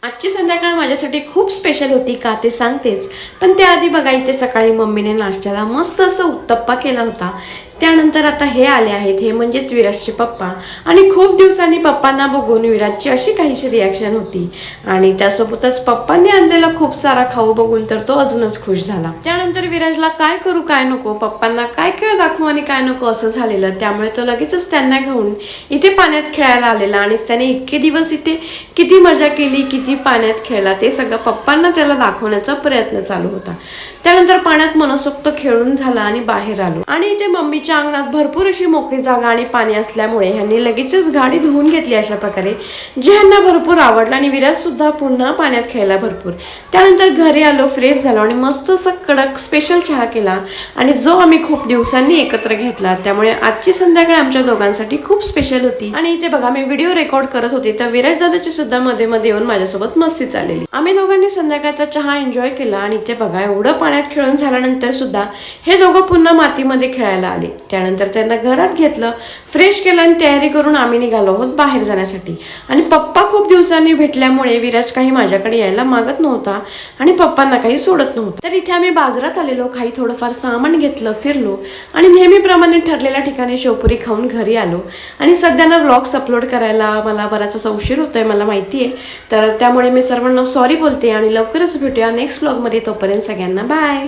आजची संध्याकाळ माझ्यासाठी खूप स्पेशल होती का ते सांगतेच, पण त्याआधी बघा इथे सकाळी मम्मीने नाश्त्याला मस्त असं उत्तप्पा केला होता. त्यानंतर आता हे आले आहेत, हे म्हणजेच विराजचे पप्पा. आणि खूप दिवसांनी पप्पांना बघून विराजची अशी काहीशी रिॲक्शन होती आणि त्यासोबतच पप्पांनी आणलेला खूप सारा खाऊ बघून तर तो अजूनच खुश झाला. त्यानंतर विराजला काय करू काय नको, पप्पांना काय खेळ दाखवू आणि काय नको असं झालेलं. त्यामुळे तो लगेचच त्यांना घेऊन इथे पाण्यात खेळायला आलेला आणि त्याने इतके दिवस इथे किती मजा केली, किती पाण्यात खेळला ते सगळं पप्पांना त्याला दाखवण्याचा प्रयत्न चालू होता. त्यानंतर पाण्यात मनसोक्त खेळून झाला आणि बाहेर आलो आणि इथे मम्मीच्या अंगणात भरपूर अशी मोकळी जागा आणि पाणी असल्यामुळे ह्यांनी लगेचच गाडी धुवून घेतली अशा प्रकारे, जे ह्यांना भरपूर आवडलं. आणि विराज सुद्धा पुन्हा पाण्यात खेळला भरपूर. त्यानंतर घरी आलो, फ्रेश झालो आणि मस्त असं कडक स्पेशल चहा केला आणि जो आम्ही खूप दिवसांनी एकत्र घेतला. त्यामुळे आजची संध्याकाळ आमच्या दोघांसाठी खूप स्पेशल होती. आणि इथे बघा मी व्हिडिओ रेकॉर्ड करत होते तर विराज दादाची सुद्धा मध्ये मध्ये येऊन माझ्यासोबत मस्ती चाललेली. आम्ही दोघांनी संध्याकाळचा चहा एन्जॉय केला आणि इथे बघा एवढं पाण्यात खेळून झाल्यानंतर सुद्धा हे दोघं पुन्हा मातीमध्ये खेळायला आले. त्यानंतर त्यांना घरात घेतलं, फ्रेश केलं आणि तयारी करून आम्ही निघालो आहोत बाहेर जाण्यासाठी. आणि पप्पा खूप दिवसांनी भेटल्यामुळे विराज काही माझ्याकडे यायला मागत नव्हता आणि पप्पांना काही सोडत नव्हतं. तर इथे आम्ही बाजारात आलेलो, काही थोडंफार सामान घेतलं, फिरलो आणि नेहमीप्रमाणे ठरलेल्या ठिकाणी शेवपुरी खाऊन घरी आलो. आणि सध्याना व्लॉग्स अपलोड करायला मला बराच असा उशीर होतोय मला माहिती आहे, तर त्यामुळे मी सर्वांना सॉरी बोलते आणि लवकरच भेटूया नेक्स्ट व्लॉगमध्ये. तोपर्यंत सगळ्यांना बाय.